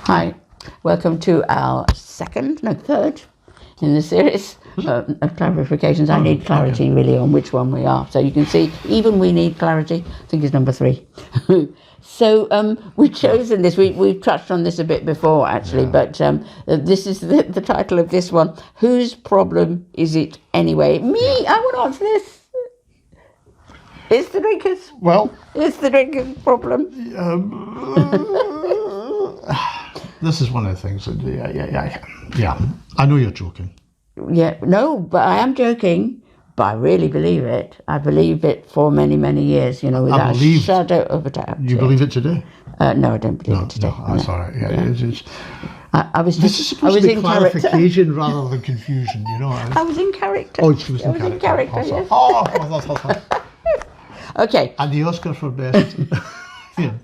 Hi, welcome to our third in the series of clarifications. I need clarity really on which one we are. So you can see, even we need clarity. I think it's number 3. So we've chosen this. We've touched on this a bit before, actually, but this is the title of this one. Whose problem is it anyway? Me, I would answer this. It's the drinkers. Well, it's the drinkers' problem. This is one of the things that, yeah. I know you're joking. Yeah, no, but I am joking. But I really believe it. I believe it for many, many years. Without a shadow of a doubt. You believe it today? No, I don't believe it today. No, that's all right. Yeah. I was. This is supposed to be clarification rather than confusion. I was in character. Oh, she was in character. Yes. Oh. Okay. And the Oscar for best. Yeah.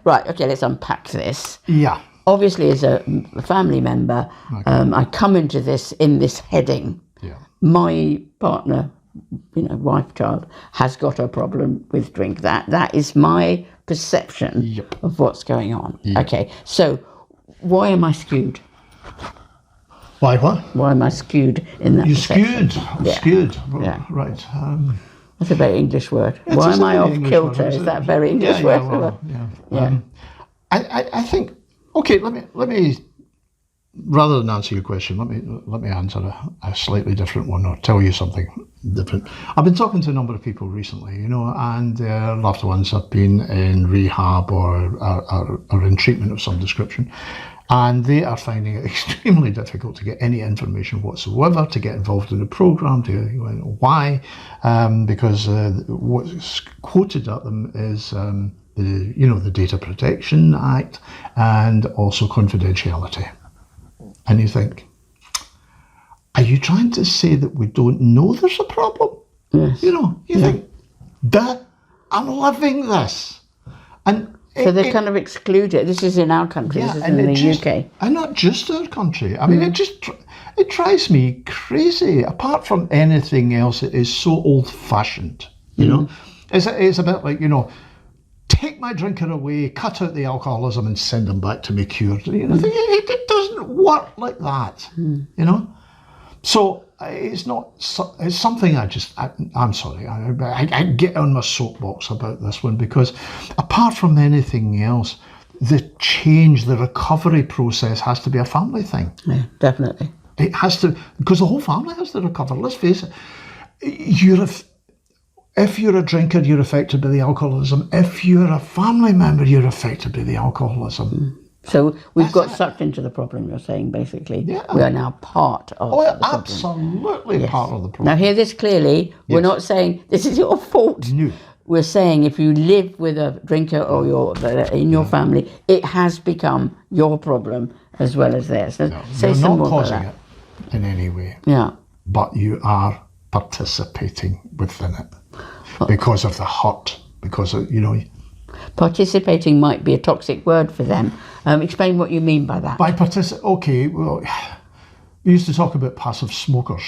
Right. Okay. Let's unpack this. Yeah. Obviously, as a family member, I come into this in this heading. Yeah. My partner, wife, child, has got a problem with drink. That is my perception of what's going on. Yep. Okay. So, why am I skewed? Why what? Why am I skewed in that? You're perception? skewed. Yeah. Right. That's a very English word. Why am I off kilter? Is that very English word? Well, I think. Okay, let me. Rather than answer your question, let me answer a slightly different one, or tell you something different. I've been talking to a number of people recently, and their loved ones have been in rehab or in treatment of some description, and they are finding it extremely difficult to get any information whatsoever, to get involved in the program. Why? Because what's quoted at them is the Data Protection Act and also confidentiality. And you think, are you trying to say that we don't know there's a problem? Yes. You think, I'm living this. And so they kind of exclude it. This is in our country, this is in the UK. And not just our country. I mean, it drives me crazy. Apart from anything else, it is so old-fashioned, It's a bit like, take my drinker away, cut out the alcoholism and send them back to me cured. It doesn't work like that, So it's something I'm sorry, I get on my soapbox about this one, because apart from anything else, the recovery process has to be a family thing. Yeah, definitely. It has to, because the whole family has to recover. Let's face it, if you're a drinker, you're affected by the alcoholism. If you're a family member, you're affected by the alcoholism. So we've got sucked into the problem, you're saying, basically. Yeah. We are now part of the problem. Absolutely part of the problem. Now, hear this clearly. We're not saying this is your fault. No. We're saying if you live with a drinker or in your family, it has become your problem as well as theirs. So you're not causing it in any way. Yeah. But you are participating within it. Because of the hurt, because of, Participating might be a toxic word for them. Explain what you mean by that. Okay, well, we used to talk about passive smokers.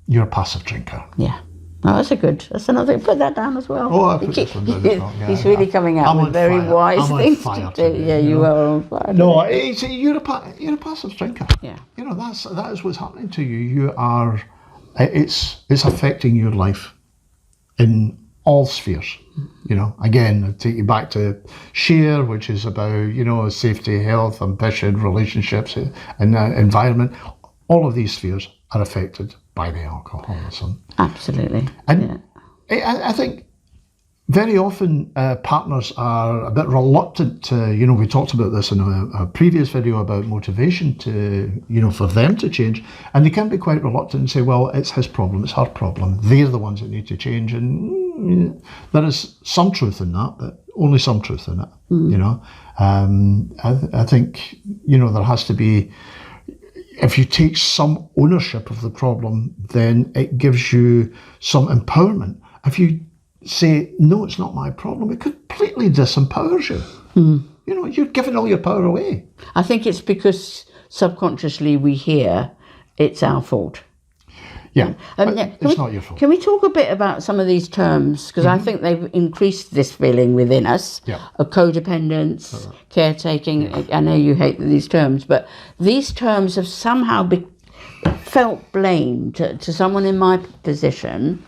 You're a passive drinker. Yeah. Oh, that's another thing. Put that down as well. Oh, I put this one down as well. He's really coming out with very wise things to do. Today, you are on fire. No, you're a passive drinker. Yeah. That is what's happening to you. You are, it's affecting your life in all spheres. Again, I take you back to SHARE, which is about, safety, health, ambition, relationships, and environment. All of these spheres are affected by the alcoholism. Absolutely. And I think very often partners are a bit reluctant to, we talked about this in a previous video about motivation to, for them to change. And they can be quite reluctant and say, well, it's his problem, it's her problem. They're the ones that need to change. And there is some truth in that, but only some truth in it, I think, there has to be, if you take some ownership of the problem, then it gives you some empowerment. If you say, no, it's not my problem, it completely disempowers you. You're giving all your power away. I think it's because subconsciously we hear it's our fault. Yeah, but Can it's we- not your fault. Can we talk a bit about some of these terms? Because I think they've increased this feeling within us Yeah. of codependence, caretaking. I know you hate these terms, but these terms have somehow felt blame to someone in my position.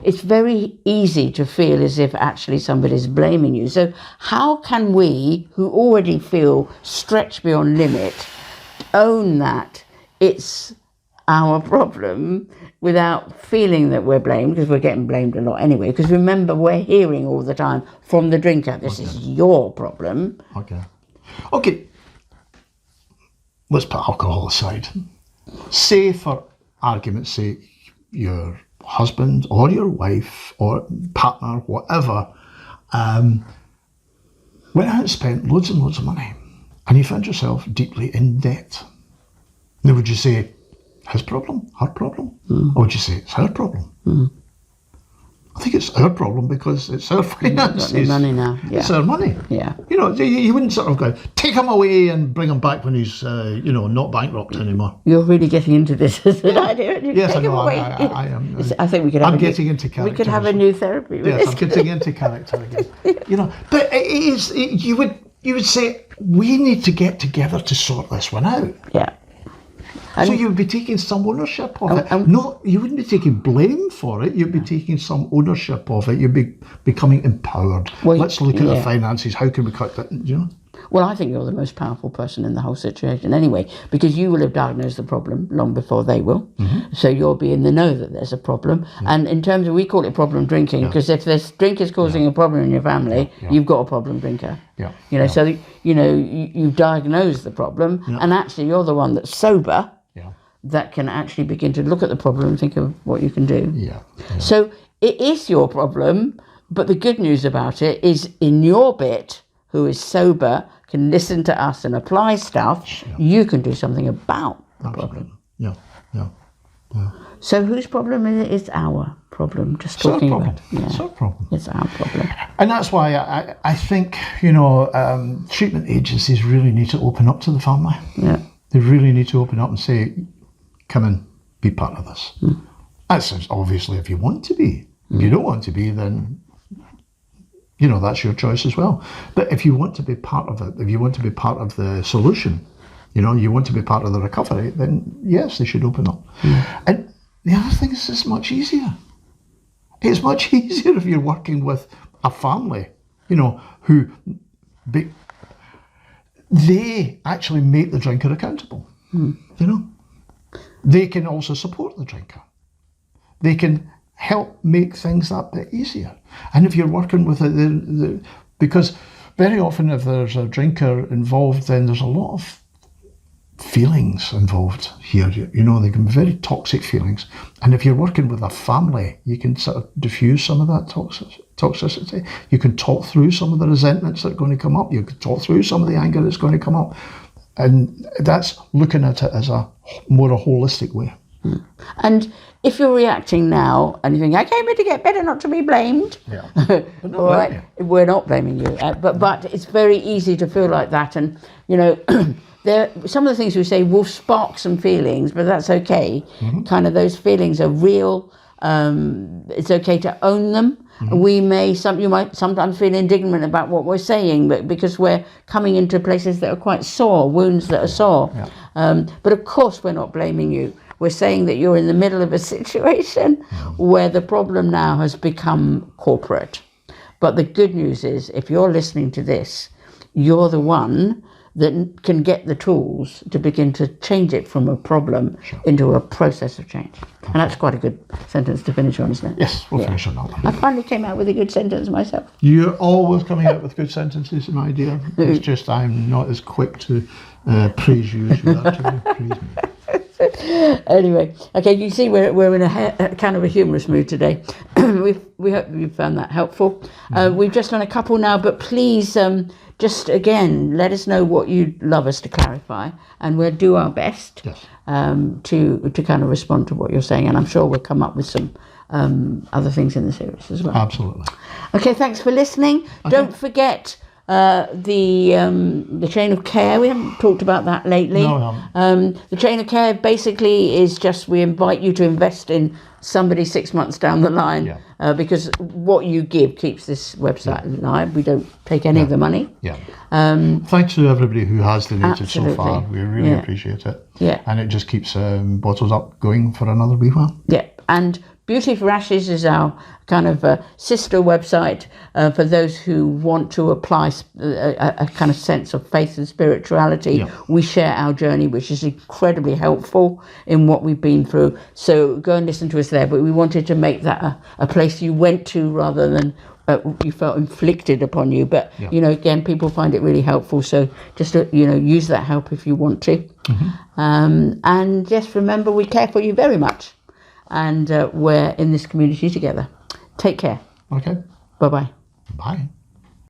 It's very easy to feel as if actually somebody's blaming you. So how can we, who already feel stretched beyond limit, own that it's our problem without feeling that we're blamed, because we're getting blamed a lot anyway, because remember, we're hearing all the time from the drinker, this is your problem. Okay, let's put alcohol aside. Say, for argument's sake, your husband or your wife or partner, whatever, went out and spent loads and loads of money, and you found yourself deeply in debt. Now, would you say his problem, her problem, or would you say it's her problem? I think it's our problem because it's our finances. Got any money now? Yeah. It's our money. Yeah. You know, you wouldn't sort of go, take him away and bring him back when he's, not bankrupt anymore. You're really getting into this as an idea. Yes, I Take him know. away. I am. I think we could have I'm getting into character. We could have a new therapy with Yes, this. I'm getting into character again. You know, but you would say we need to get together to sort this one out. Yeah. So you would be taking some ownership of it. No, you wouldn't be taking blame for it. You'd be taking some ownership of it. You'd be becoming empowered. Well, Let's look at the yeah. finances. How can we cut that? You know. Well, I think you're the most powerful person in the whole situation anyway, because you will have diagnosed the problem long before they will. So you'll be in the know that there's a problem. And in terms of, we call it problem drinking, because if this drink is causing a problem in your family, you've got a problem drinker. Yeah. You know, so, you've diagnosed the problem, and actually you're the one that's sober that can actually begin to look at the problem and think of what you can do. Yeah. So it is your problem, but the good news about it is in your bit, who is sober, can listen to us and apply stuff, you can do something about the problem. Yeah. So whose problem is it? It's our problem, just It's our talking problem. about it. It's our problem. It's our problem. And that's why I think, treatment agencies really need to open up to the family. Yeah. They really need to open up and say, come and be part of this. That's obviously if you want to be. If you don't want to be, then, that's your choice as well. But if you want to be part of it, if you want to be part of the solution, you want to be part of the recovery, then yes, they should open up. And the other thing is it's much easier. It's much easier if you're working with a family, who they actually make the drinker accountable. They can also support the drinker. They can help make things that bit easier. And if you're working with it, because very often if there's a drinker involved, then there's a lot of feelings involved here. They can be very toxic feelings. And if you're working with a family, you can sort of diffuse some of that toxicity. You can talk through some of the resentments that are going to come up. You can talk through some of the anger that's going to come up. And that's looking at it as a more holistic way. And if you're reacting now and you think, I came here to get better, not to be blamed. Yeah. All right, we're not blaming you. But it's very easy to feel like that. And, some of the things we say will spark some feelings, but that's okay. Kind of those feelings are real. It's okay to own them. You might sometimes feel indignant about what we're saying, but because we're coming into places that are quite sore, wounds that are sore. But of course, we're not blaming you. We're saying that you're in the middle of a situation where the problem now has become corporate. But the good news is, if you're listening to this, you're the one that can get the tools to begin to change it from a problem into a process of change. And that's quite a good sentence to finish on, isn't it? Yes, we'll finish on that one. I finally came out with a good sentence myself. You're always coming out with good sentences, my dear. It's just I'm not as quick to praise you as you are to praise me. Anyway, okay, you see we're in a kind of a humorous mood today. we hope you found that helpful. We've just done a couple now, but please just again let us know what you'd love us to clarify, and we'll do our best to kind of respond to what you're saying, and I'm sure we'll come up with some other things in the series as well. Absolutely. Okay, thanks for listening. Don't forget the chain of care. We haven't talked about that lately. No, we haven't. The chain of care basically is just we invite you to invest in somebody 6 months down the line, Yeah. because what you give keeps this website alive. We don't take any of the money. Yeah. Thanks to everybody who has donated Absolutely. so far. We really Yeah. appreciate it. Yeah. And it just keeps Bottles Up going for another wee while. Yeah, and Beauty for Ashes is our kind of sister website for those who want to apply a kind of sense of faith and spirituality. Yeah. We share our journey, which is incredibly helpful in what we've been through. So go and listen to us there. But we wanted to make that a place you went to rather than you felt inflicted upon you. But, Yeah. you know, again, people find it really helpful. So just, use that help if you want to. And just remember, we care for you very much. And we're in this community together. Take care. Okay. Bye-bye. Bye.